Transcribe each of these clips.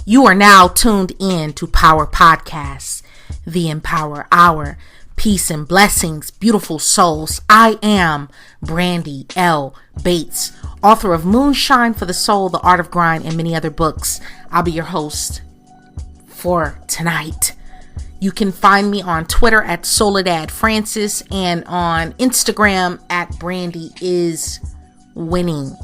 You are now tuned in to Power Podcasts, the Empower Hour. Peace and blessings, beautiful souls. I am Brandi L. Bates, author of Moonshine for the Soul, The Art of Grind, and many other books. I'll be your host for tonight. You can find me on Twitter at Soledad Francis and on Instagram at Brandi is Winning.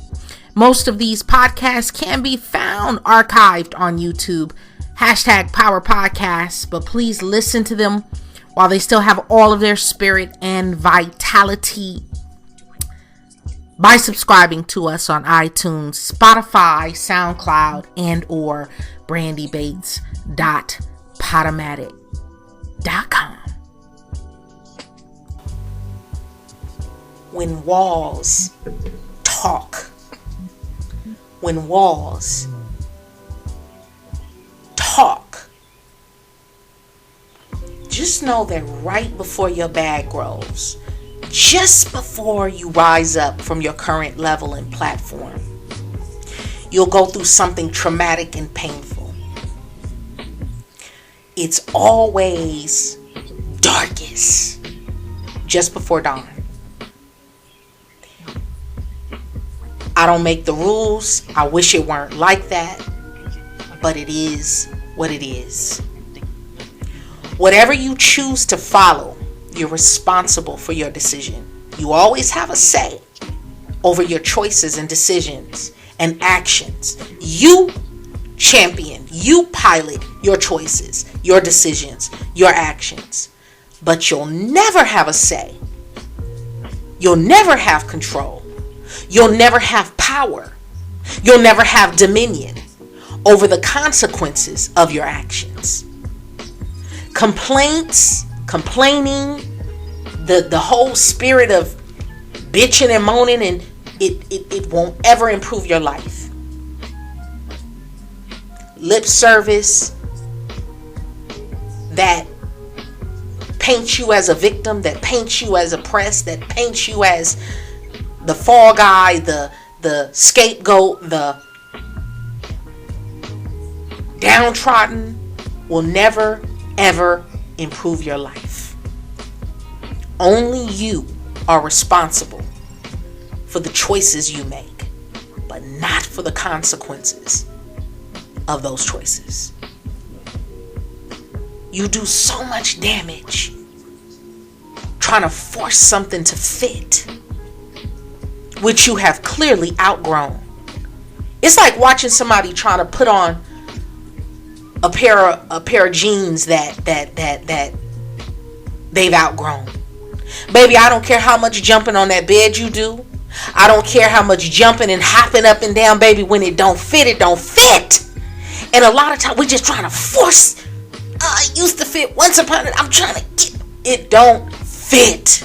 Most of these podcasts can be found archived on YouTube, hashtag Power Podcasts, but please listen to them while they still have all of their spirit and vitality by subscribing to us on iTunes, Spotify, SoundCloud, and or brandybates.podomatic.com. When walls talk, when walls talk, just know that right before your bag grows, just before you rise up from your current level and platform, you'll go through something traumatic and painful. It's always darkest just before dawn. I don't make the rules. I wish it weren't like that, but it is what it is. Whatever you choose to follow, you're responsible for your decision. You always have a say over your choices and decisions and actions. You champion, you pilot your choices, your decisions, your actions. But you'll never have a say. You'll never have control. You'll never have power. You'll never have dominion over the consequences of your actions. Complaining, the whole spirit of bitching and moaning, and it won't ever improve your life. Lip service that paints you as a victim, that paints you as oppressed, that paints you as the fall guy, the scapegoat, the downtrodden, will never ever improve your life. Only you are responsible for the choices you make, but not for the consequences of those choices. You do so much damage trying to force something to fit, which you have clearly outgrown. It's like watching somebody trying to put on a pair of jeans that they've outgrown. Baby, I don't care how much jumping on that bed you do. I don't care how much jumping and hopping up and down, baby. When it don't fit, it don't fit. And a lot of times we're just trying to force. It used to fit once upon it. I'm trying to get it. Don't fit.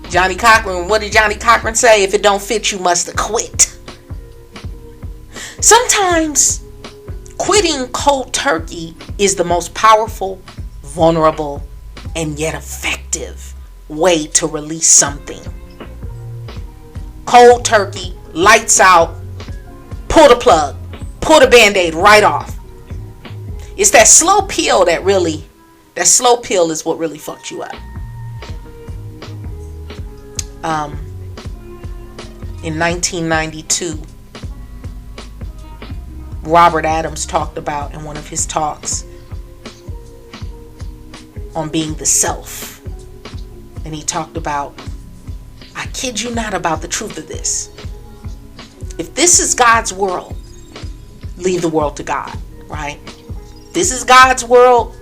Johnny Cochran, what did Johnny Cochran say? If it don't fit, you must have quit. Sometimes quitting cold turkey is the most powerful, vulnerable, and yet effective way to release something. Cold turkey, lights out, pull the plug, pull the band-aid right off. It's that slow peel that slow peel is what really fucked you up. In 1992, Robert Adams talked about in one of his talks on being the self. And he talked about, I kid you not about the truth of this. If this is God's world, leave the world to God, right? This is God's world.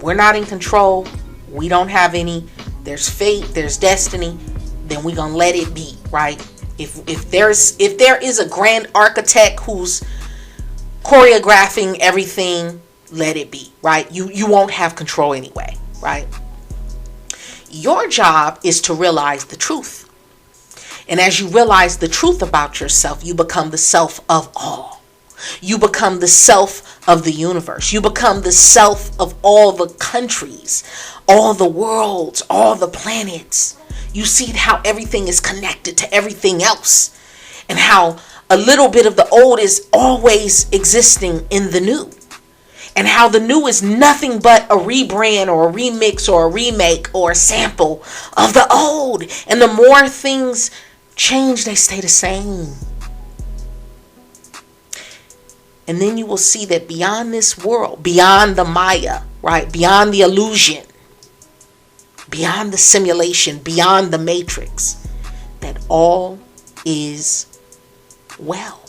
We're not in control. We don't have any. There's fate, there's destiny. Then we're going to let it be, right? If there is a grand architect who's choreographing everything, let it be, right? You won't have control anyway, right? Your job is to realize the truth. And as you realize the truth about yourself, you become the self of all. You become the self of the universe. You become the self of all the countries, all the worlds, all the planets. You see how everything is connected to everything else, and how a little bit of the old is always existing in the new. And how the new is nothing but a rebrand or a remix or a remake or a sample of the old. And the more things change, they stay the same. And then you will see that beyond this world, beyond the Maya, right? Beyond the illusion, beyond the simulation, beyond the matrix, that all is well.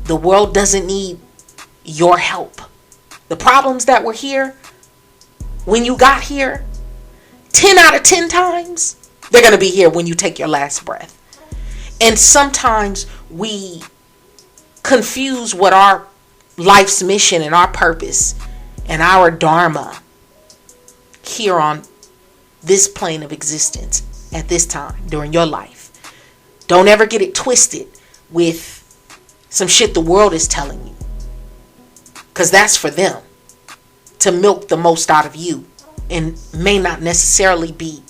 The world doesn't need your help. The problems that were here when you got here, 10 out of 10 times, they're going to be here when you take your last breath. And sometimes we confuse what our life's mission and our purpose and our dharma here on this plane of existence at this time during your life. Don't ever get it twisted with some shit the world is telling you. Because that's for them to milk the most out of you and may not necessarily be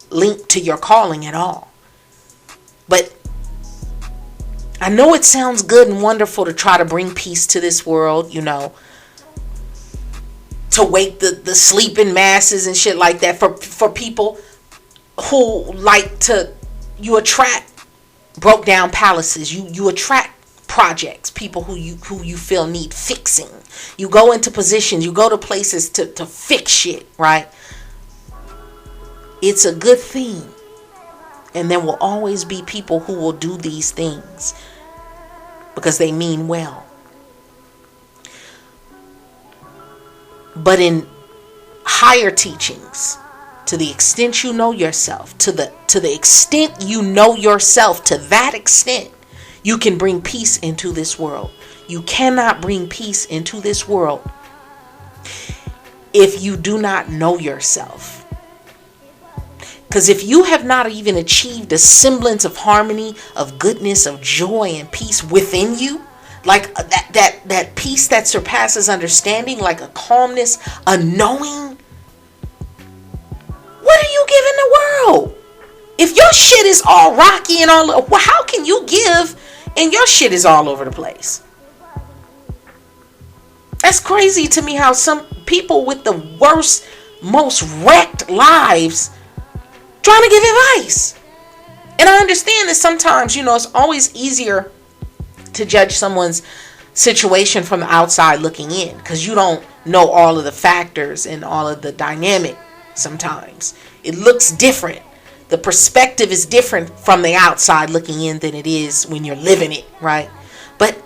linked to your calling at all. But I know it sounds good and wonderful to try to bring peace to this world, you know, to wake the sleeping masses and shit like that for people who like to, you attract broke down palaces, you attract projects, people who you feel need fixing. You go into positions, you go to places to fix shit, right? It's a good thing. And there will always be people who will do these things because they mean well. But in higher teachings, to the extent you know yourself, to the extent you know yourself, to that extent, you can bring peace into this world. You cannot bring peace into this world if you do not know yourself. Because if you have not even achieved a semblance of harmony, of goodness, of joy and peace within you, like that peace that surpasses understanding, like a calmness, a knowing, what are you giving the world? If your shit is all rocky and all, well, how can you give and your shit is all over the place? That's crazy to me how some people with the worst, most wrecked lives trying to give advice. And I understand that sometimes, you know, it's always easier to judge someone's situation from the outside looking in because you don't know all of the factors and all of the dynamic. Sometimes it looks different. The perspective is different from the outside looking in than it is when you're living it, right? But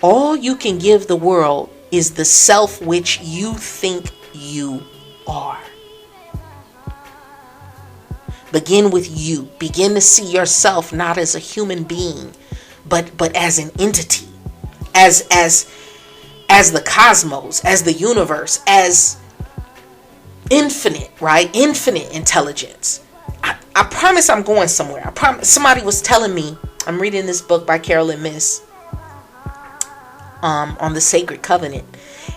all you can give the world is the self which you think you are. Begin with you. Begin to see yourself not as a human being, but as an entity, as the cosmos, as the universe, as infinite, right? Infinite intelligence. I promise I'm going somewhere. I promise. Somebody was telling me, I'm reading this book by Carolyn Miss on the Sacred Covenant,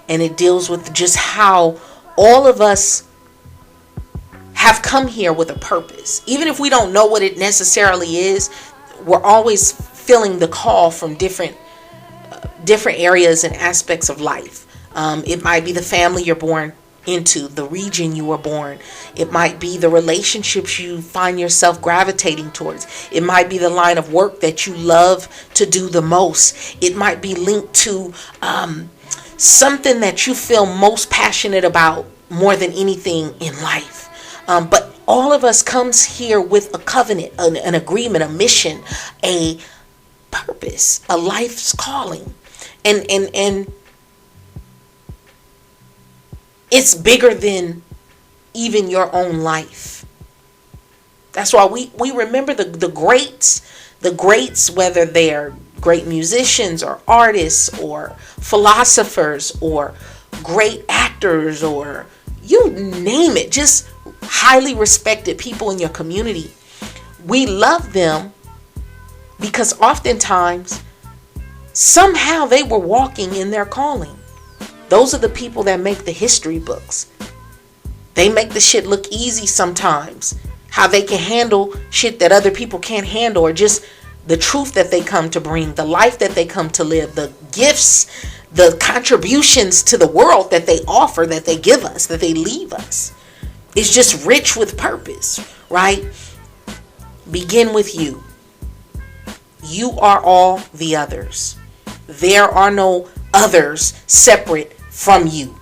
and it deals with just how all of us have come here with a purpose. Even if we don't know what it necessarily is, we're always feeling the call from different areas and aspects of life. It might be the family you're born into, the region you were born. It might be the relationships you find yourself gravitating towards. It might be the line of work that you love to do the most. It might be linked to something that you feel most passionate about more than anything in life. But all of us comes here with a covenant, an agreement, a mission, a purpose, a life's calling. And it's bigger than even your own life. That's why we remember the greats, whether they're great musicians or artists or philosophers or great actors or you name it, just highly respected people in your community. We love them because oftentimes somehow they were walking in their calling. Those are the people that make the history books. They make the shit look easy sometimes. how they can handle shit that other people can't handle, or just the truth that they come to bring, the life that they come to live, the gifts, the contributions to the world that they offer, that they give us, that they leave us. It's just rich with purpose, right? Begin with you. You are all the others. There are no others separate from you,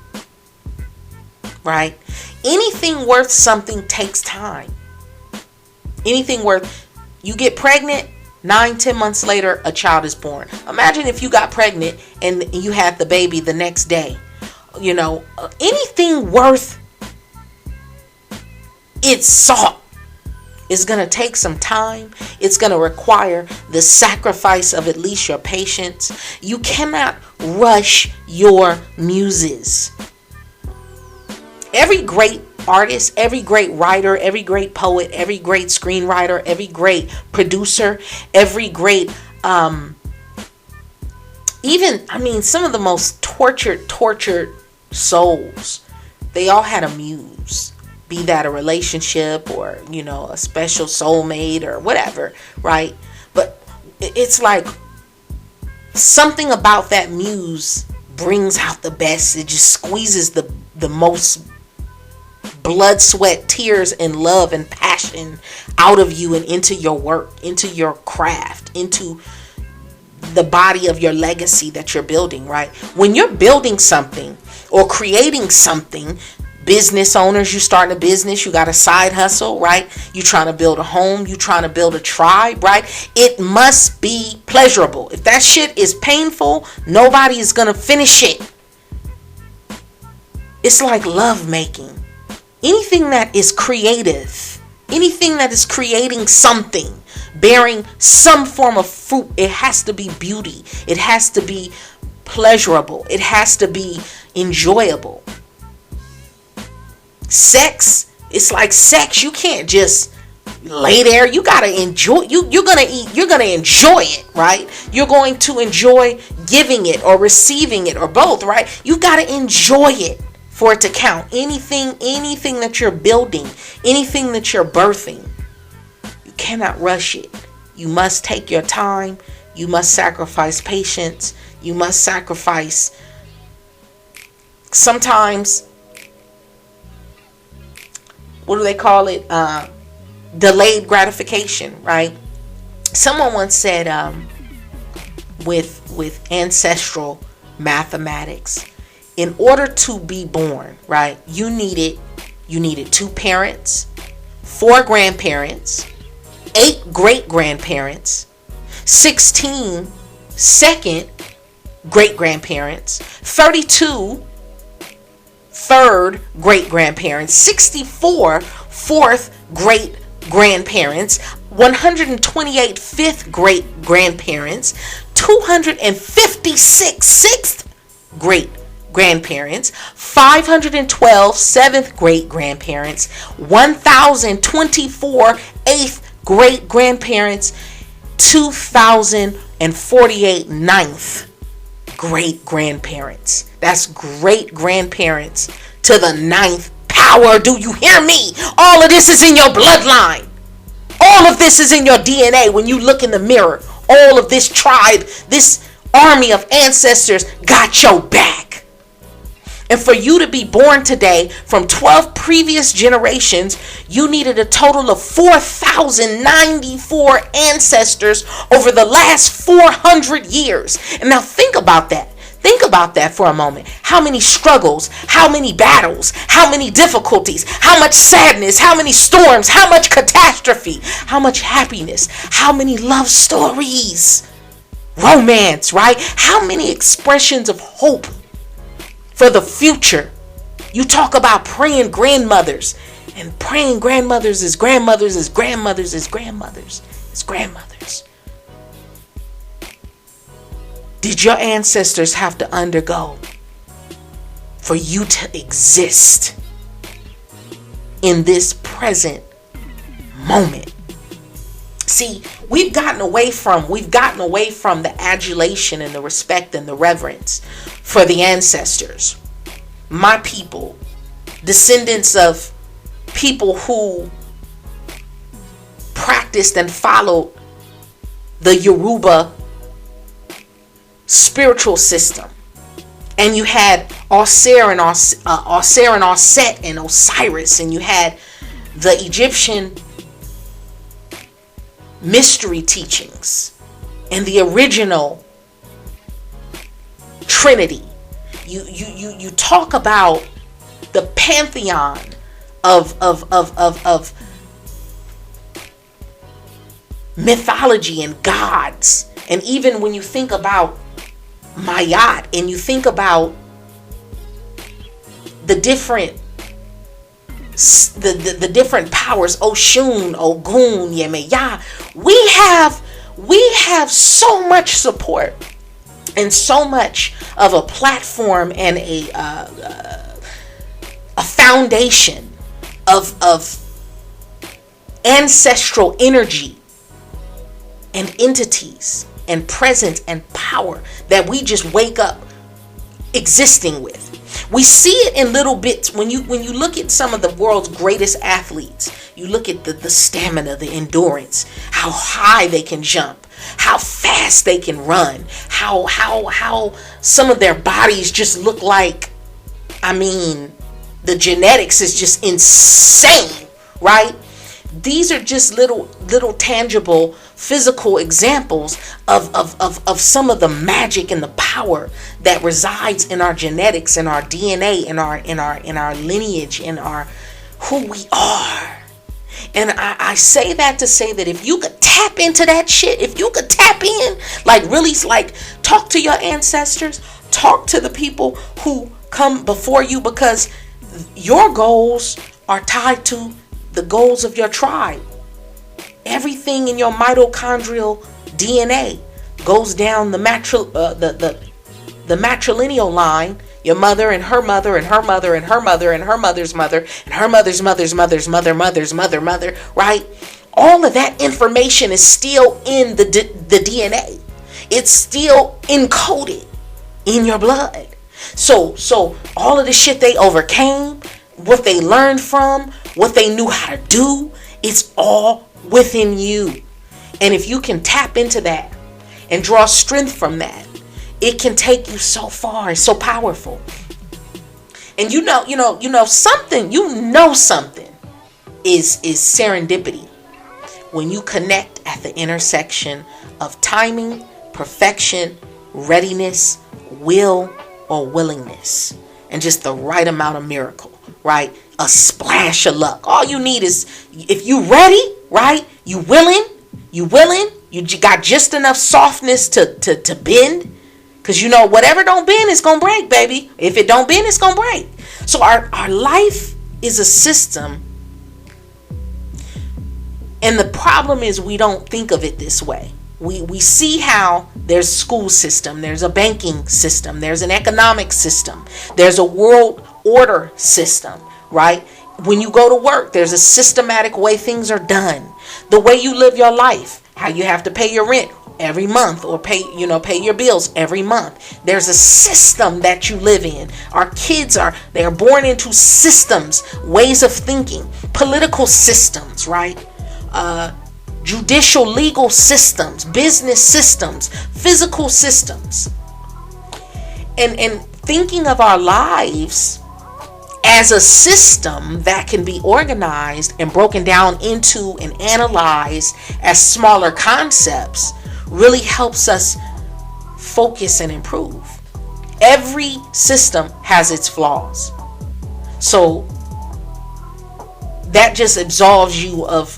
right? Anything worth something takes time. Anything worth, you get pregnant, 9-10 months later, a child is born. Imagine if you got pregnant and you had the baby the next day. You know, anything worth its salt is going to take some time. It's going to require the sacrifice of at least your patience. You cannot rush your muses. Every great artist, every great writer, every great poet, every great screenwriter, every great producer, every great, some of the most tortured souls, they all had a muse. Be that a relationship or, a special soulmate or whatever, right? But it's like something about that muse brings out the best. It just squeezes the most blood, sweat, tears, and love and passion out of you and into your work, into your craft, into the body of your legacy that you're building, right? When you're building something or creating something, business owners, you starting a business, you got a side hustle, right? You trying to build a home, you trying to build a tribe, right? It must be pleasurable. If that shit is painful, nobody is going to finish it. It's like love making. Anything that is creative, anything that is creating something, bearing some form of fruit, it has to be beauty. It has to be pleasurable. It has to be enjoyable. Sex, it's like sex. You can't just lay there. You gotta enjoy. You're gonna eat. You're gonna enjoy it, right? You're going to enjoy giving it or receiving it or both, right? You gotta enjoy it for it to count. Anything that you're building, anything that you're birthing, you cannot rush it. You must take your time. You must sacrifice patience. You must sacrifice sometimes, what do they call it? Delayed gratification, right? Someone once said, with ancestral mathematics, in order to be born, right, you needed 2 parents, 4 grandparents, 8 great grandparents, 16 second great grandparents, 32 third great grandparents, 64 fourth great grandparents, 128 fifth great grandparents, 256 sixth great grandparents, 512 seventh great grandparents, 1024 eighth great grandparents, 2048 ninth great grandparents. That's great grandparents to the 9th power. Do you hear me? All of this is in your bloodline. All of this is in your DNA. When you look in the mirror, all of this tribe, this army of ancestors got your back. And for you to be born today from 12 previous generations, you needed a total of 4,094 ancestors over the last 400 years. And now think about that. Think about that for a moment. How many struggles, how many battles, how many difficulties, how much sadness, how many storms, how much catastrophe, how much happiness, how many love stories, romance, right? How many expressions of hope for the future. You talk about praying grandmothers, and praying grandmothers is grandmothers is grandmothers is grandmothers is grandmothers. Did your ancestors have to undergo for you to exist in this present moment? See, we've gotten away from the adulation and the respect and the reverence for the ancestors. My people, descendants of people who practiced and followed the Yoruba spiritual system. And you had Osir and Osset and Osiris, and you had the Egyptian mystery teachings and the original Trinity. You talk about the pantheon of mythology and gods. And even when you think about Mayat and you think about the different powers, Oshun, Ogun, Yemeya, we have so much support and so much of a platform and a foundation of ancestral energy and entities and presence and power that we just wake up existing with. We see it in little bits. When you look at some of the world's greatest athletes, you look at the stamina, the endurance, how high they can jump, how fast they can run, how some of their bodies just look like, the genetics is just insane, right? These are just little tangible physical examples of some of the magic and the power that resides in our genetics, in our DNA, in our lineage, in our who we are. And I say that to say that if you could tap into that shit, if you could tap in, really talk to your ancestors, talk to the people who come before you, because your goals are tied to the goals of your tribe. Everything in your mitochondrial DNA goes down the matrilineal line. Your mother and her mother and her mother and her mother and her mother's mother and her mother's mother's mother's mother's mother, right? All of that information is still in the DNA. It's still encoded in your blood. So all of the shit they overcame, what they learned from, what they knew how to do, it's all within you. And if you can tap into that and draw strength from that, it can take you so far. It's so powerful. And something is serendipity when you connect at the intersection of timing, perfection, readiness, will or willingness, and just the right amount of miracle, right? A splash of luck. All you need is, if you ready, right? You willing, you got just enough softness to bend. Because whatever don't bend, it's going to break, baby. If it don't bend, it's going to break. So our life is a system. And the problem is we don't think of it this way. We see how there's a school system, there's a banking system, there's an economic system, there's a world order system, right? When you go to work, there's a systematic way things are done. The way you live your life, how you have to pay your rent every month or pay your bills every month. There's a system that you live in. Our kids they are born into systems, ways of thinking, political systems, right? Judicial legal systems, business systems, physical systems. And thinking of our lives as a system that can be organized and broken down into and analyzed as smaller concepts really helps us focus and improve. Every system has its flaws. So that just absolves you of,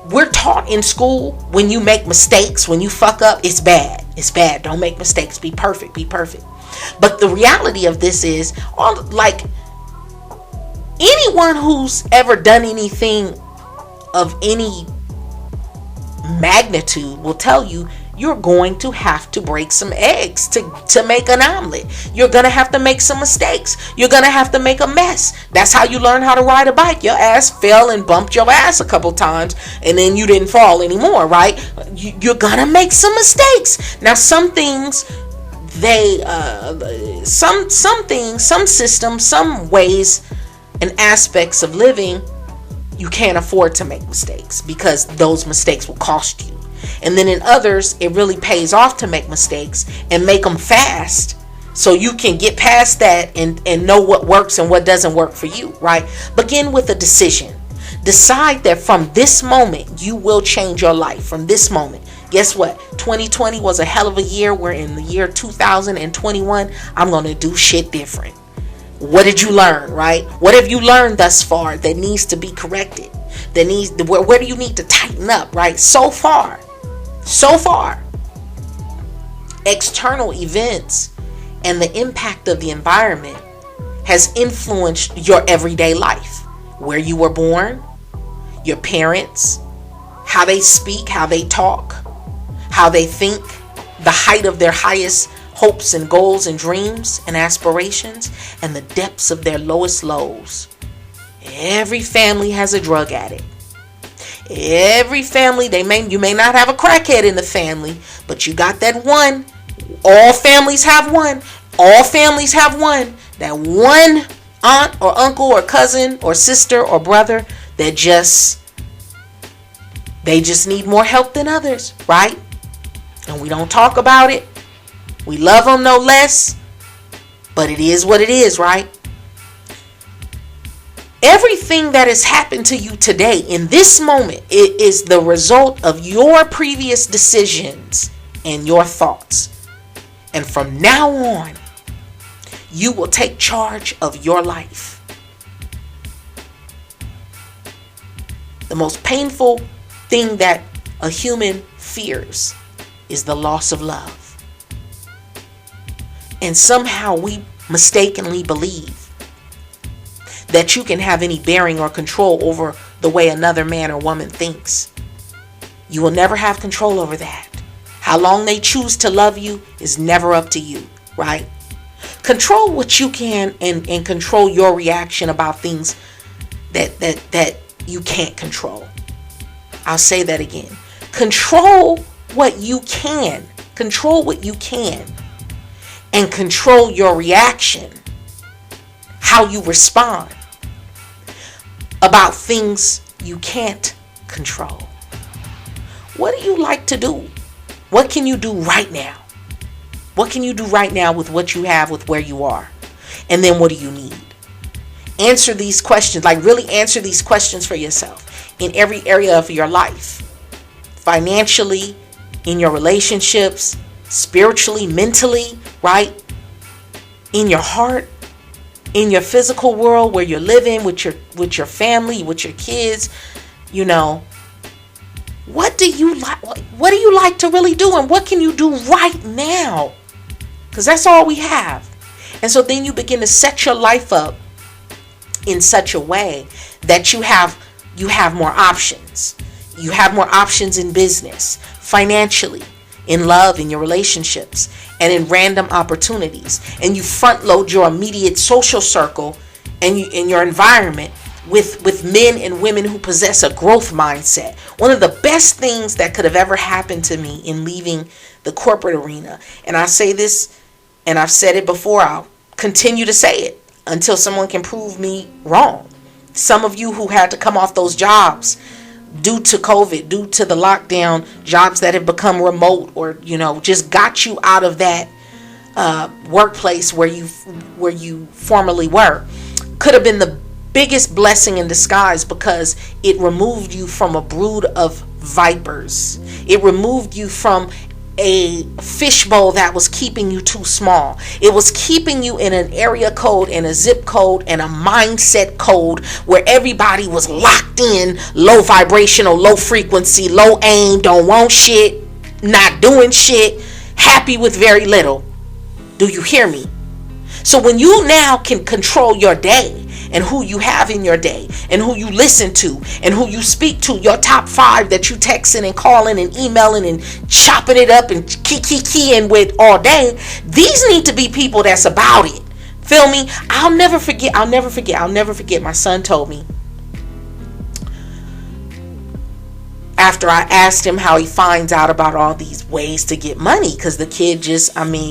we're taught in school, when you make mistakes, when you fuck up, it's bad. It's bad. Don't make mistakes. Be perfect. Be perfect. But the reality of this is, anyone who's ever done anything of any magnitude will tell you you're going to have to break some eggs to make an omelet. You're going to have to make some mistakes. You're going to have to make a mess. That's how you learn how to ride a bike. Your ass fell and bumped your ass a couple times, and then you didn't fall anymore, right? You're going to make some mistakes. Now, some things, some systems, some ways and aspects of living you can't afford to make mistakes because those mistakes will cost you. And then in others, it really pays off to make mistakes and make them fast so you can get past that and know what works and what doesn't work for you, right? Begin with a decision. Decide that from this moment, you will change your life from this moment. Guess what? 2020 was a hell of a year. We're in the year 2021. I'm going to do shit different. What did you learn, right? What have you learned thus far that needs to be corrected? Where do you need to tighten up, right? So far, external events and the impact of the environment has influenced your everyday life. Where you were born, your parents, how they speak, how they talk, how they think, the height of their highest hopes and goals and dreams and aspirations, and the depths of their lowest lows. Every family has a drug addict. Every family, you may not have a crackhead in the family, but you got that one. All families have one. All families have one. That one aunt or uncle or cousin or sister or brother that they just need more help than others, right? And we don't talk about it. We love them no less, but it is what it is, right? Everything that has happened to you today in this moment, it is the result of your previous decisions and your thoughts. And from now on, you will take charge of your life. The most painful thing that a human fears is the loss of love. And somehow we mistakenly believe that you can have any bearing or control over the way another man or woman thinks. You will never have control over that. How long they choose to love you is never up to you, right? Control what you can and control your reaction about things that you can't control. I'll say that again. Control what you can. Control what you can. And control your reaction. How you respond about things you can't control. What do you like to do? What can you do right now? What can you do right now with what you have, with where you are? And then what do you need? Answer these questions. Like really answer these questions for yourself in every area of your life. Financially, in your relationships, spiritually, mentally, right? In your heart, in your physical world where you're living with your family, with your kids, you know. What do you like? What do you like to really do? And what can you do right now? Because that's all we have. And so then you begin to set your life up in such a way that you have more options. You have more options in business, financially, in love, in your relationships, and in random opportunities. And you front load your immediate social circle and your environment with men and women who possess a growth mindset. One of the best things that could have ever happened to me in leaving the corporate arena, and I say this, and I've said it before, I'll continue to say it until someone can prove me wrong. Some of you who had to come off those jobs due to COVID, due to the lockdown, jobs that have become remote or, just got you out of that workplace where you formerly were, could have been the biggest blessing in disguise because it removed you from a brood of vipers. It removed you from a fishbowl that was keeping you too small. It was keeping you in an area code and a zip code and a mindset code where everybody was locked in, low vibrational, low frequency, low aim, don't want shit, not doing shit, happy with very little. Do you hear me? So when you now can control your day and who you have in your day and who you listen to and who you speak to, your top 5 that you texting and calling and emailing and chopping it up and keying with all day, these need to be people that's about it. Feel me? I'll never forget. My son told me, after I asked him how he finds out about all these ways to get money, because the kid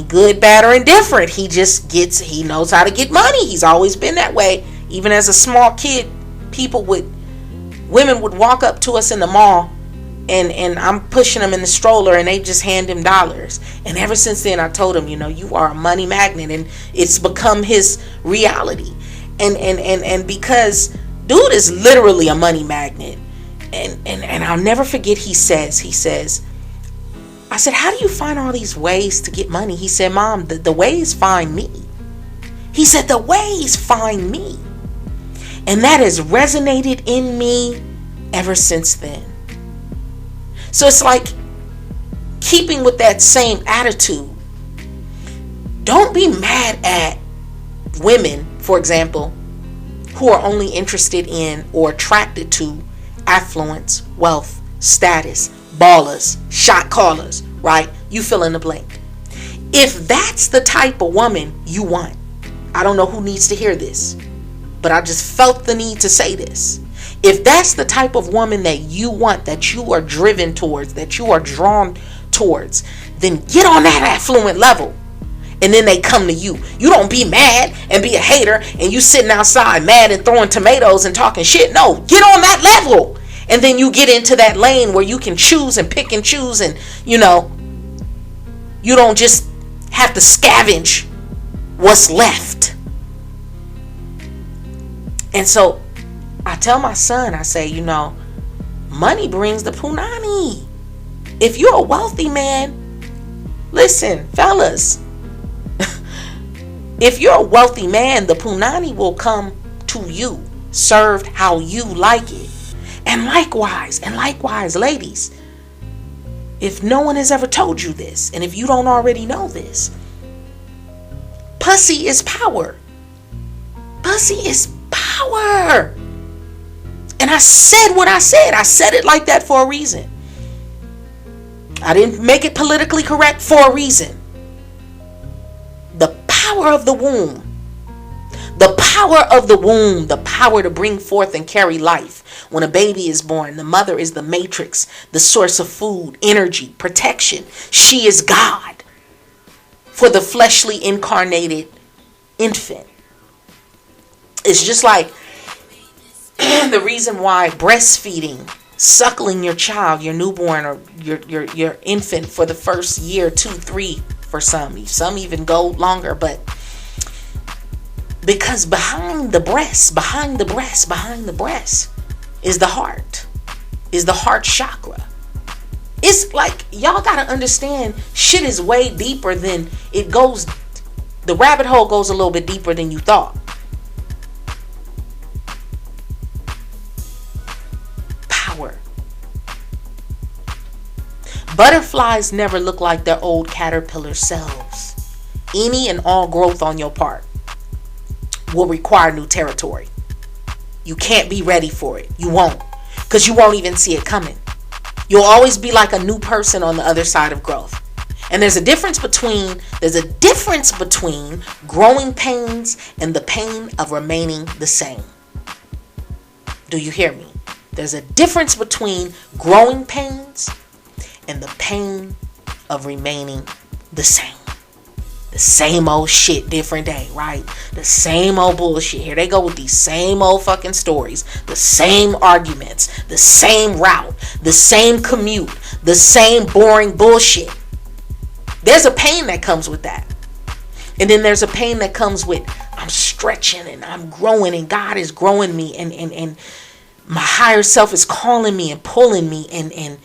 good, bad, or indifferent, he knows how to get money. He's always been that way. Even as a small kid, people would women would walk up to us in the mall, and I'm pushing them in the stroller, and they just hand him dollars. And ever since then, I told him, you are a money magnet, and it's become his reality. And because dude is literally a money magnet, and I'll never forget, he says, I said, how do you find all these ways to get money? He said, Mom, the ways find me. He said, the ways find me. And that has resonated in me ever since then. So it's like keeping with that same attitude. Don't be mad at women, for example, who are only interested in or attracted to affluence, wealth, status, ballers, shot callers, right? You fill in the blank. If that's the type of woman you want, I don't know who needs to hear this, but I just felt the need to say this. If that's the type of woman that you want, that you are driven towards, that you are drawn towards, then get on that affluent level. And then they come to you. You don't be mad and be a hater and you sitting outside mad and throwing tomatoes and talking shit. No, get on that level. And then you get into that lane where you can choose and pick and choose, and you don't just have to scavenge what's left. And so I tell my son, I say, money brings the punani. If you're a wealthy man, listen, fellas, if you're a wealthy man, the punani will come to you, served how you like it. And likewise, ladies, if no one has ever told you this, and if you don't already know this, pussy is power. Pussy is power. And I said what I said. I said it like that for a reason. I didn't make it politically correct for a reason. The power of the womb. The power of the womb. The power to bring forth and carry life. When a baby is born, the mother is the matrix, the source of food, energy, protection. She is God for the fleshly incarnated infant. It's just like the reason why breastfeeding, suckling your child, your newborn, or your infant for the first year, 2, 3 for some even go longer, but because behind the breast is the heart chakra. It's like, y'all gotta understand, shit is way deeper than it goes. The rabbit hole goes a little bit deeper than you thought. Power. Butterflies never look like their old caterpillar selves. Any and all growth on your part will require new territory. You can't be ready for it. You won't. Because you won't even see it coming. You'll always be like a new person on the other side of growth. And there's a difference between growing pains and the pain of remaining the same. Do you hear me? There's a difference between growing pains and the pain of remaining the same. The same old shit, different day, right? The same old bullshit. Here they go with these same old fucking stories. The same arguments. The same route. The same commute. The same boring bullshit. There's a pain that comes with that. And then there's a pain that comes with, I'm stretching and I'm growing and God is growing me and my higher self is calling me and pulling me and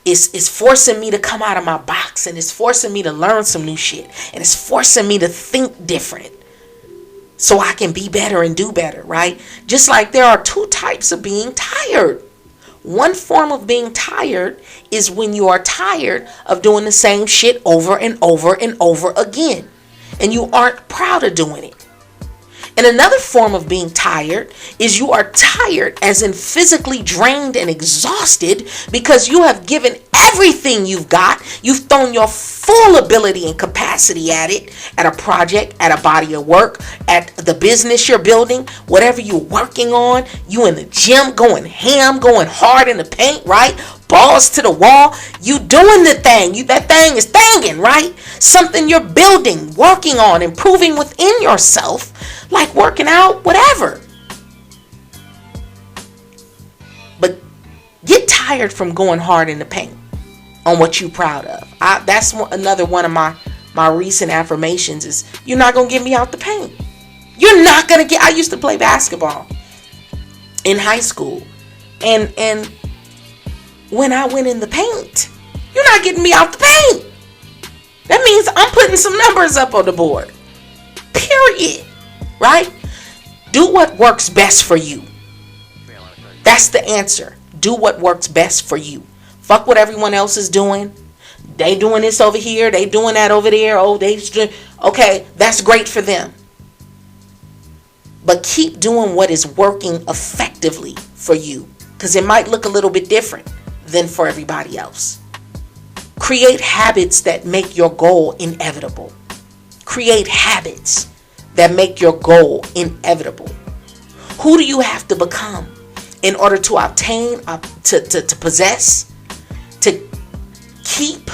it's forcing me to come out of my box, and it's forcing me to learn some new shit, and it's forcing me to think different so I can be better and do better, right? Just like there are 2 types of being tired. One form of being tired is when you are tired of doing the same shit over and over and over again, and you aren't proud of doing it. And another form of being tired is you are tired as in physically drained and exhausted because you have given everything you've got. You've thrown your full ability and capacity at it, at a project, at a body of work, at the business you're building, whatever you're working on. You in the gym going ham, going hard in the paint, right? Balls to the wall. You doing the thing. That thing is thangin', right? Something you're building, working on, improving within yourself, like working out, whatever. tired from going hard in the paint on what you're proud of. That's another one of my recent affirmations is, you're not going to get me out the paint. You're not going to get, I used to play basketball in high school. And when I went in the paint, you're not getting me out the paint. That means I'm putting some numbers up on the board. Period. Right? Do what works best for you. That's the answer. Do what works best for you. Fuck what everyone else is doing. They doing this over here. They doing that over there. Okay, that's great for them. But keep doing what is working effectively for you. Because it might look a little bit different than for everybody else. Create habits that make your goal inevitable. Create habits that make your goal inevitable. Who do you have to become in order to obtain, to possess, to keep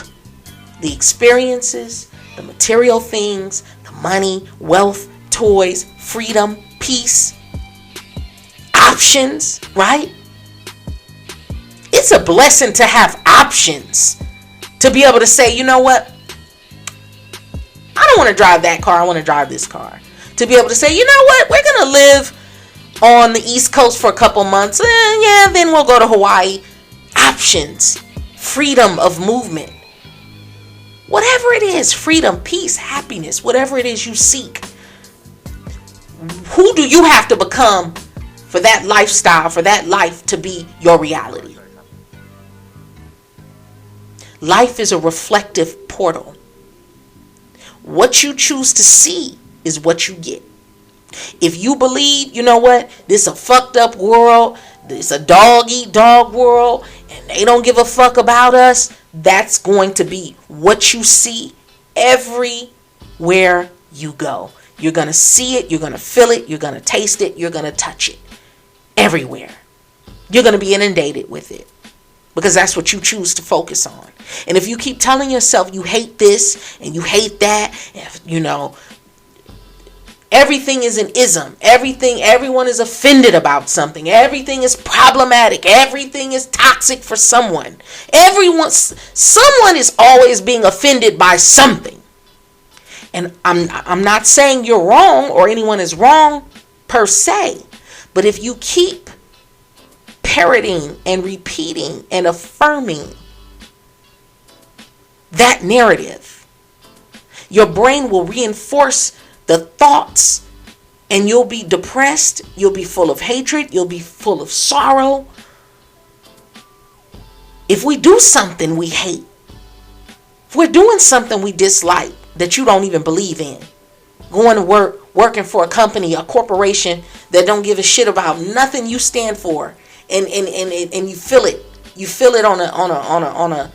the experiences, the material things, the money, wealth, toys, freedom, peace, options, right? It's a blessing to have options. To be able to say, you know what? I don't want to drive that car. I want to drive this car. To be able to say, you know what? We're going to live on the East Coast for a couple months. Then we'll go to Hawaii. Options. Freedom of movement. Whatever it is, freedom, peace, happiness, whatever it is you seek. Who do you have to become for that lifestyle, for that life to be your reality? Life is a reflective portal. What you choose to see is what you get. If you believe, you know what, this is a fucked up world, this is a dog eat dog world, and they don't give a fuck about us, that's going to be what you see everywhere you go. You're going to see it, you're going to feel it, you're going to taste it, you're going to touch it. Everywhere. You're going to be inundated with it. Because that's what you choose to focus on. And if you keep telling yourself you hate this and you hate that, you know, everything is an ism. Everyone is offended about something. Everything is problematic. Everything is toxic for someone. Someone is always being offended by something. And I'm not saying you're wrong or anyone is wrong per se. But if you keep parroting and repeating and affirming that narrative, your brain will reinforce the thoughts and you'll be depressed, you'll be full of hatred, you'll be full of sorrow. If we do something we hate, if we're doing something we dislike that you don't even believe in, going to work, working for a company, a corporation that don't give a shit about nothing you stand for, and you feel it on a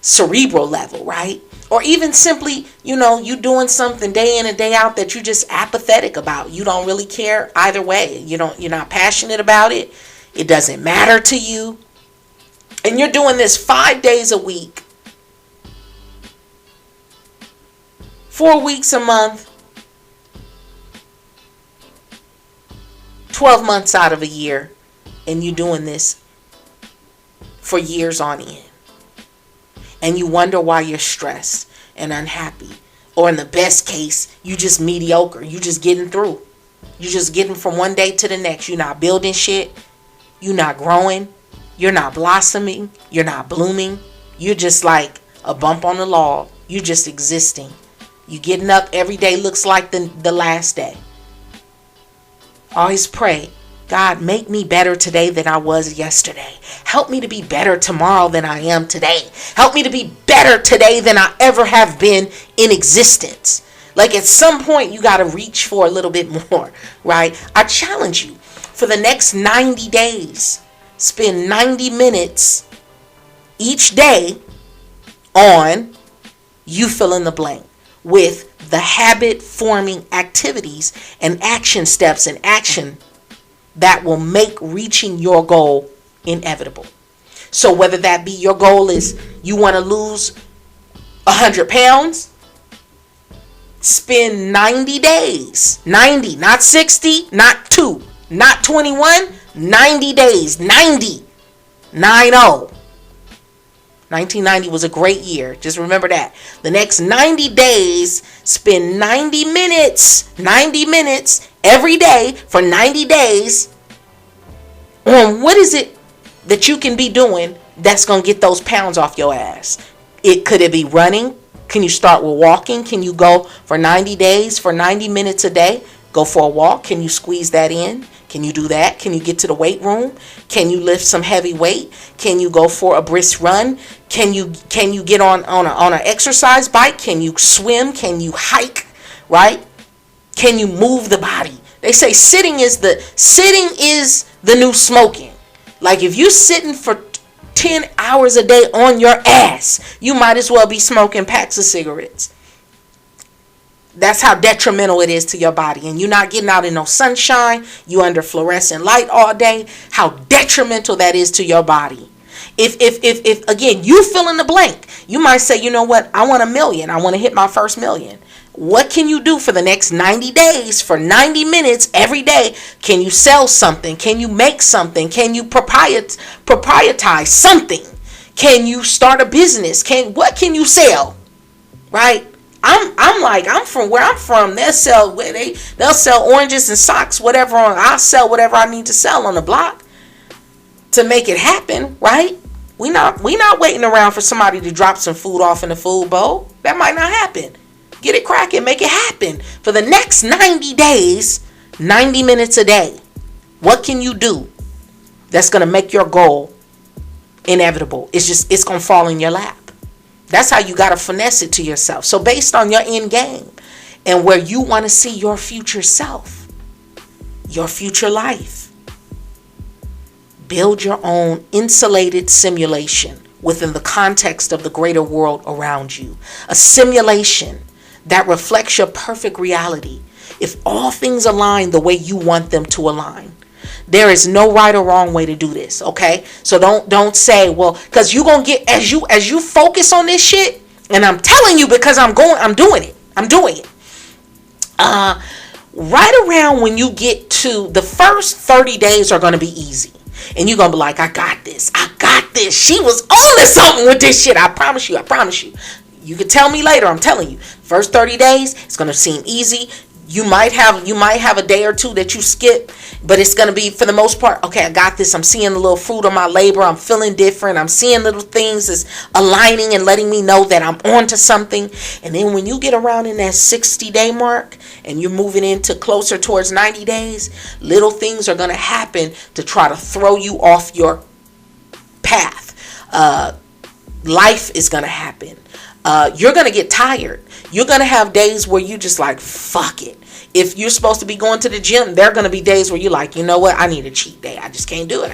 cerebral level, right? Or even simply, you know, you doing something day in and day out that you just apathetic about. You don't really care either way. You're not passionate about it. It doesn't matter to you. And you're doing this 5 days a week, 4 weeks a month, 12 months out of a year, and you're doing this for years on end. And you wonder why you're stressed and unhappy. Or in the best case, you just mediocre. You just getting through. You just getting from one day to the next. You're not building shit. You're not growing. You're not blossoming. You're not blooming. You're just like a bump on the log. You're just existing. You getting up every day looks like the last day. Always pray, God, make me better today than I was yesterday. Help me to be better tomorrow than I am today. Help me to be better today than I ever have been in existence. Like at some point you got to reach for a little bit more, right? I challenge you for the next 90 days, spend 90 minutes each day on you fill in the blank with the habit forming activities and action steps and action that will make reaching your goal inevitable. So whether that be your goal is you want to lose 100 pounds, spend 90 days, 90, not 60, not 2, not 21, 90 days, 90 9-0. 1990 was a great year. Just remember that. The next 90 days, spend 90 minutes every day for 90 days on what is it that you can be doing that's going to get those pounds off your ass. Could it be running? Can you start with walking? Can you go for 90 days, for 90 minutes a day? Go for a walk. Can you squeeze that in? Can you do that? Can you get to the weight room? Can you lift some heavy weight? Can you go for a brisk run? Can you get on an exercise bike? Can you swim? Can you hike? Right? Can you move the body? They say sitting is the new smoking. Like if you sitting for 10 hours a day on your ass, you might as well be smoking packs of cigarettes. That's how detrimental it is to your body. And you're not getting out in no sunshine. You under fluorescent light all day. How detrimental that is to your body. If again, you fill in the blank. You might say, you know what? I want $1 million. I want to hit my first $1 million. What can you do for the next 90 days, for 90 minutes every day? Can you sell something? Can you make something? Can you proprietize something? Can you start a business? What can you sell? Right? I'm from where I'm from. They'll sell oranges and socks, whatever. I'll sell whatever I need to sell on the block to make it happen, right? We not waiting around for somebody to drop some food off in the food bowl. That might not happen. Get it cracking, make it happen. For the next 90 days, 90 minutes a day. What can you do that's going to make your goal inevitable? It's going to fall in your lap. That's how you got to finesse it to yourself. So based on your end game and where you want to see your future self, your future life, build your own insulated simulation within the context of the greater world around you. A simulation that reflects your perfect reality. If all things align the way you want them to align. There is no right or wrong way to do this, okay? So don't say, well, because you're going to get, as you focus on this shit, and I'm telling you because I'm doing it. Right around when you get to the first 30 days are going to be easy. And you're going to be like, I got this. She was on to something with this shit. I promise you. You can tell me later. I'm telling you. First 30 days, it's going to seem easy. You might have a day or two that you skip, but it's going to be, for the most part, okay, I got this. I'm seeing the little fruit of my labor. I'm feeling different. I'm seeing little things that's aligning and letting me know that I'm on to something. And then when you get around in that 60-day mark and you're moving into closer towards 90 days, little things are going to happen to try to throw you off your path. Life is going to happen. You're going to get tired. You're going to have days where you just like, fuck it. If you're supposed to be going to the gym, there are going to be days where you're like, you know what? I need a cheat day. I just can't do it.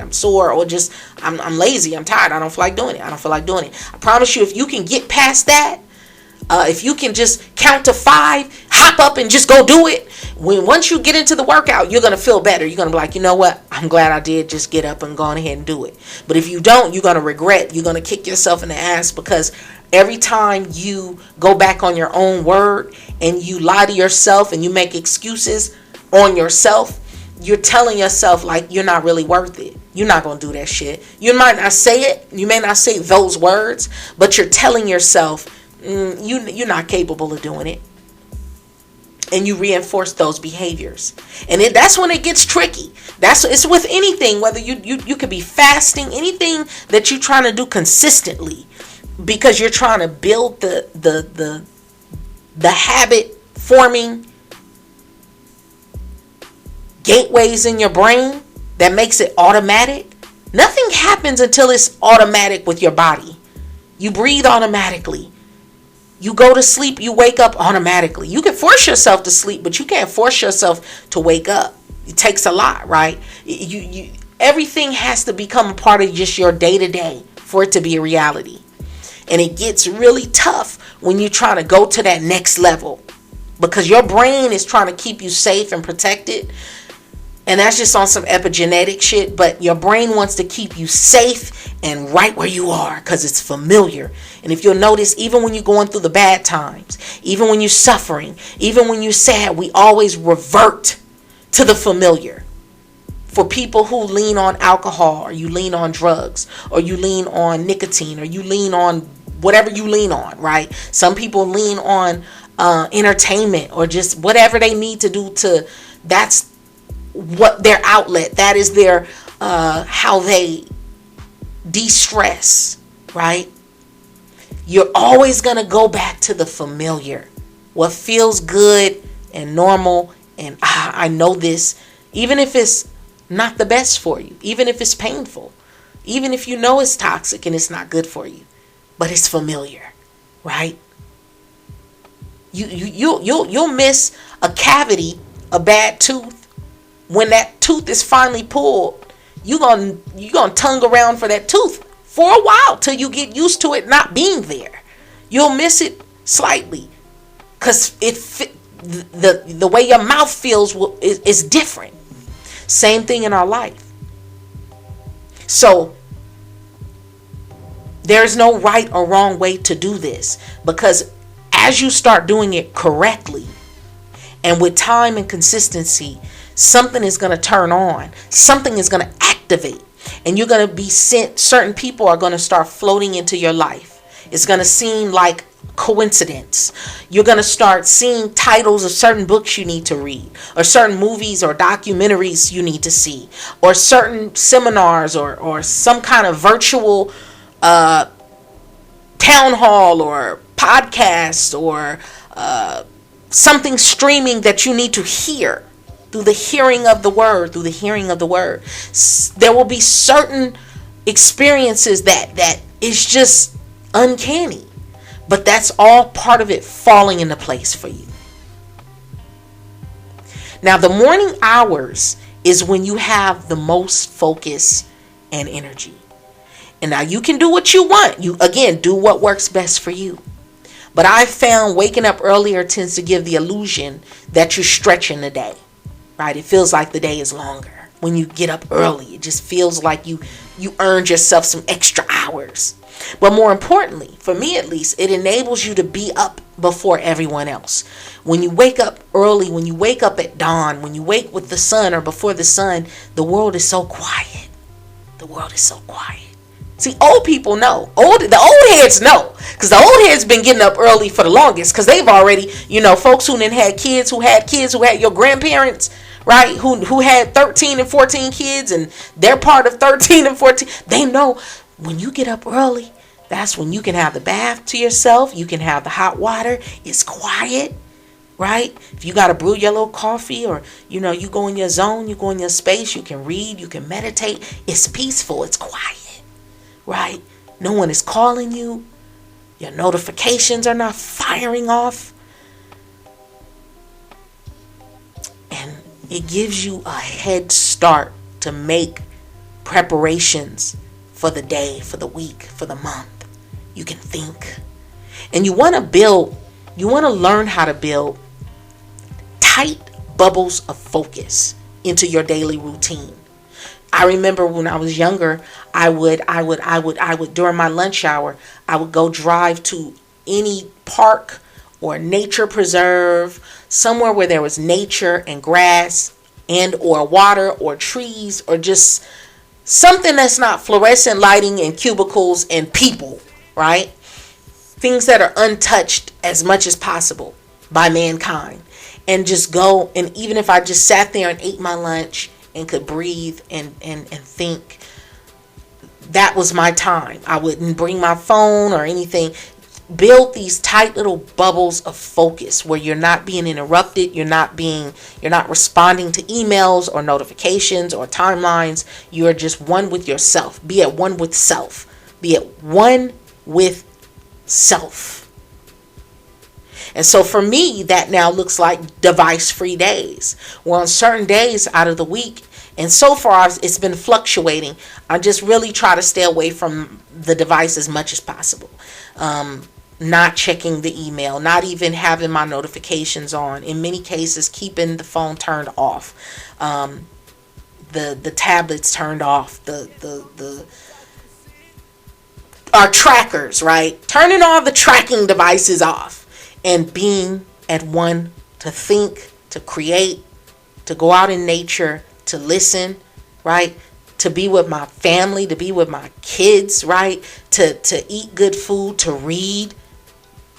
I'm sore, or just I'm lazy. I'm tired. I don't feel like doing it. I promise you, if you can get past that, if you can just count to 5, hop up and just go do it. Once you get into the workout, you're going to feel better. You're going to be like, you know what? I'm glad I did just get up and go ahead and do it. But if you don't, you're going to regret. You're going to kick yourself in the ass, because every time you go back on your own word and you lie to yourself and you make excuses on yourself, you're telling yourself like you're not really worth it. You're not going to do that shit. You might not say it. You may not say those words, but you're telling yourself you're not capable of doing it. And you reinforce those behaviors. And that's when it gets tricky. It's with anything, whether you could be fasting, anything that you're trying to do consistently, because you're trying to build the habit forming gateways in your brain that makes it automatic. Nothing happens until it's automatic with your body. You breathe automatically. You go to sleep, you wake up automatically. You can force yourself to sleep, but you can't force yourself to wake up. It takes a lot, right? Everything has to become a part of just your day-to-day for it to be a reality. And it gets really tough when you're trying to go to that next level, because your brain is trying to keep you safe and protected. And that's just on some epigenetic shit. But your brain wants to keep you safe and right where you are, because it's familiar. And if you'll notice, even when you're going through the bad times, even when you're suffering, even when you're sad, we always revert to the familiar. For people who lean on alcohol, or you lean on drugs, or you lean on nicotine, or you lean on whatever you lean on, right? Some people lean on entertainment, or just whatever they need to do that's what their outlet, that is their how they de-stress, right? You're always going to go back to the familiar, what feels good and normal, and I know this, even if it's not the best for you, even if it's painful, even if you know it's toxic and it's not good for you, but it's familiar, right? You'll miss a cavity, a bad tooth. When that tooth is finally pulled, you're gonna tongue around for that tooth for a while till you get used to it not being there. You'll miss it slightly because the way your mouth feels is different. Same thing in our life. So there's no right or wrong way to do this, because as you start doing it correctly and with time and consistency, something is going to turn on, something is going to activate, and you're going to be sent, certain people are going to start floating into your life. It's going to seem like coincidence. You're going to start seeing titles of certain books you need to read, or certain movies or documentaries you need to see, or certain seminars, or some kind of virtual town hall or podcast, or something streaming that you need to hear through the hearing of the word, There will be certain experiences that is just uncanny. But that's all part of it falling into place for you. Now, the morning hours is when you have the most focus and energy. And now you can do what you want. You, again, do what works best for you. But I found waking up earlier tends to give the illusion that you're stretching the day, right? It feels like the day is longer when you get up early. It just feels like you earned yourself some extra hours. But more importantly, for me at least, it enables you to be up before everyone else. When you wake up early, when you wake up at dawn, when you wake with the sun or before the sun, the world is so quiet. The world is so quiet. See, old people know. The old heads know. Because the old heads been getting up early for the longest. Because they've already, folks who done had kids, who had your grandparents, right? Who had 13 and 14 kids, and they're part of 13 and 14. They know when you get up early, that's when you can have the bath to yourself. You can have the hot water. It's quiet, right? If you got to brew your little coffee, or, you go in your zone, you go in your space, you can read, you can meditate. It's peaceful. It's quiet, right? No one is calling you. Your notifications are not firing off. And it gives you a head start to make preparations for the day, for the week, for the month. You can think. And you want to learn how to build tight bubbles of focus into your daily routine. I remember when I was younger, I would during my lunch hour, I would go drive to any park or nature preserve, somewhere where there was nature and grass and or water or trees, or just something that's not fluorescent lighting and cubicles and people, right? Things that are untouched as much as possible by mankind. And just go, and even if I just sat there and ate my lunch and could breathe and think, that was my time. I wouldn't bring my phone or anything. Build these tight little bubbles of focus where you're not being interrupted, you're not responding to emails or notifications or timelines. You are just one with yourself. Be at one with self. Be at one with self. And so for me, that now looks like device-free days. Well, on certain days out of the week, and so far it's been fluctuating, I just really try to stay away from the device as much as possible. Not checking the email, not even having my notifications on. In many cases, keeping the phone turned off, the tablets turned off, our trackers, right? Turning all the tracking devices off, and being at one to think, to create, to go out in nature, to listen, right? To be with my family, to be with my kids, right? To eat good food, to read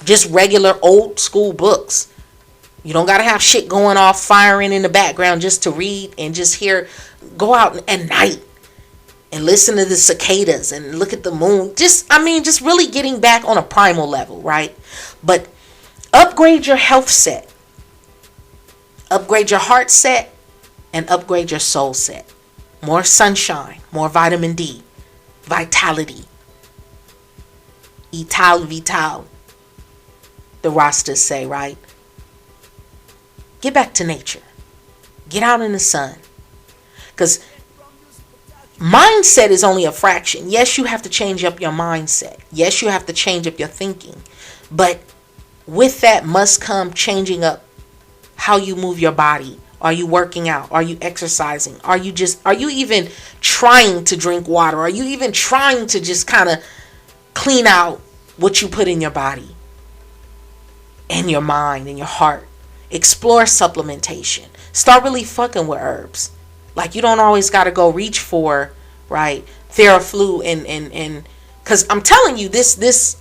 just regular old school books. You don't got to have shit going off, firing in the background just to read and just go out at night and listen to the cicadas and look at the moon. Just really getting back on a primal level, right? But upgrade your health set. Upgrade your heart set and upgrade your soul set. More sunshine, more vitamin D, vitality. Vital, the Rastas say, right? Get back to nature. Get out in the sun. Because mindset is only a fraction. Yes, you have to change up your mindset. Yes, you have to change up your thinking. But with that must come changing up how you move your body. Are you working out? Are you exercising? Are you even trying to drink water? Are you even trying to just kind of clean out what you put in your body and your mind and your heart? Explore supplementation. Start really fucking with herbs. Like, you don't always got to go reach for, right, Theraflu and because I'm telling you, this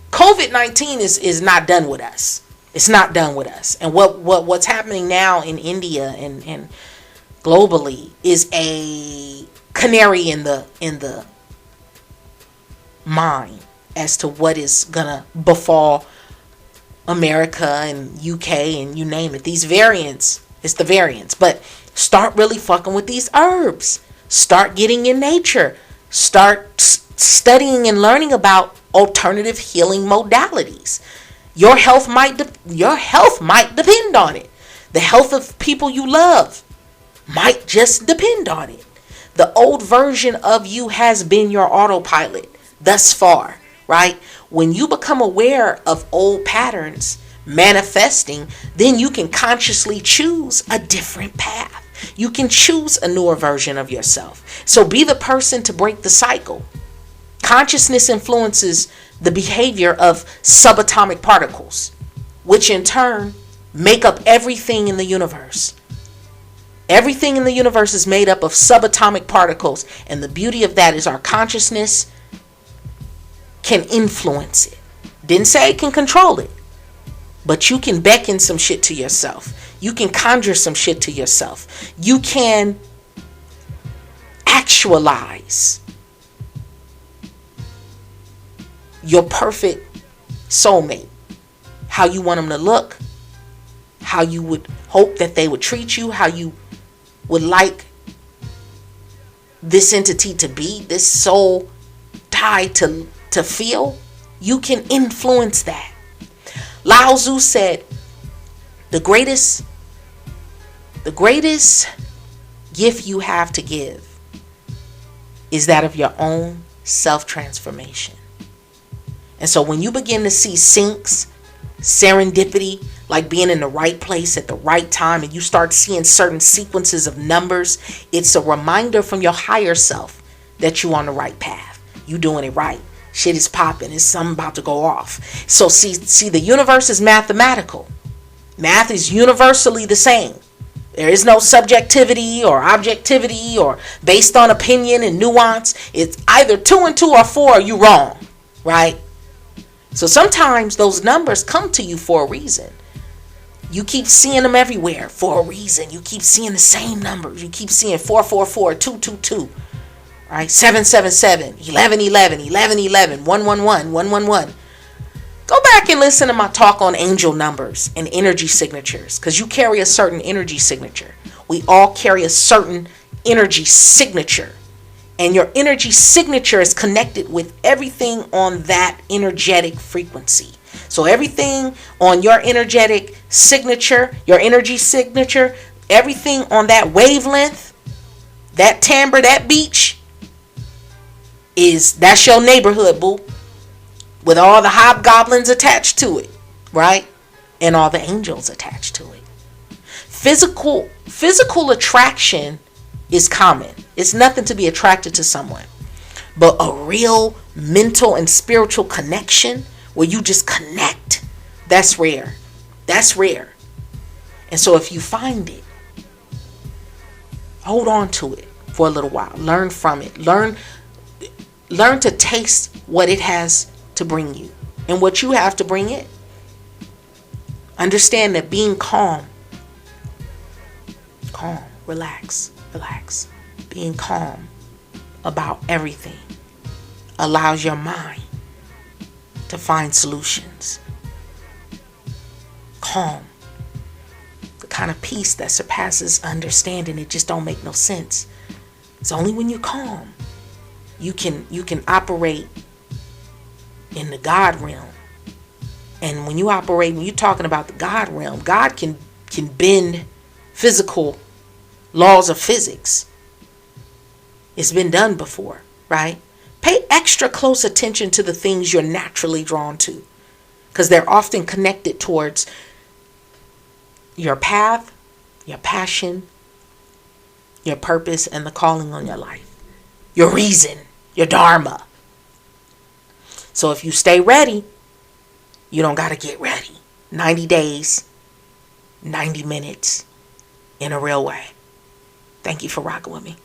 COVID-19 is not done with us. It's not done with us. And what's happening now in India and globally is a canary in the mine as to what is gonna befall America and UK and you name it. These variants, it's the variants. But start really fucking with these herbs. Start getting in nature. Start studying and learning about alternative healing modalities. Your health might depend on it. The health of people you love might just depend on it. The old version of you has been your autopilot thus far, right? When you become aware of old patterns manifesting, then you can consciously choose a different path. You can choose a newer version of yourself. So be the person to break the cycle. Consciousness influences the behavior of subatomic particles, which in turn make up everything in the universe. Everything in the universe is made up of subatomic particles, and the beauty of that is our consciousness can influence it. Didn't say it can control it, but you can beckon some shit to yourself. You can conjure some shit to yourself. You can actualize your perfect soulmate. How you want them to look, how you would hope that they would treat you, how you would like this entity to be, this soul tie to feel. You can influence that. Lao Tzu said, the greatest gift you have to give is that of your own self-transformation. And so when you begin to see syncs, serendipity, like being in the right place at the right time, and you start seeing certain sequences of numbers, it's a reminder from your higher self that you're on the right path. You doing it right. Shit is popping. It's something about to go off. So see, the universe is mathematical. Math is universally the same. There is no subjectivity or objectivity or based on opinion and nuance. It's either 2 and 2 or 4, you wrong, right? So sometimes those numbers come to you for a reason. You keep seeing them everywhere for a reason. You keep seeing the same numbers. You keep seeing 444, 222, right? 777, 1111, 1111, 111, 111. Go back and listen to my talk on angel numbers and energy signatures, because you carry a certain energy signature. We all carry a certain energy signature. And your energy signature is connected with everything on that energetic frequency. So everything on your energetic signature, your energy signature, everything on that wavelength, that timbre, that beach, that's your neighborhood, boo. With all the hobgoblins attached to it, right? And all the angels attached to it. Physical attraction is common. It's nothing to be attracted to someone. But a real mental and spiritual connection where you just connect, that's rare. That's rare. And so if you find it, Hold on to it for a little while. Learn from it. Learn to taste what it has to bring you and what you have to bring it. Understand that being calm, relax, being calm about everything allows your mind to find solutions. Calm, the kind of peace that surpasses understanding. It just don't make no sense. It's only when you're calm you can operate in the God realm. And when you're talking about the God realm, God can bend physical laws of physics. It's been done before, right? Pay extra close attention to the things you're naturally drawn to, because they're often connected towards your path, your passion, your purpose, and the calling on your life, your reason, your dharma. So if you stay ready, you don't got to get ready. 90 days, 90 minutes in a real way. Thank you for rocking with me.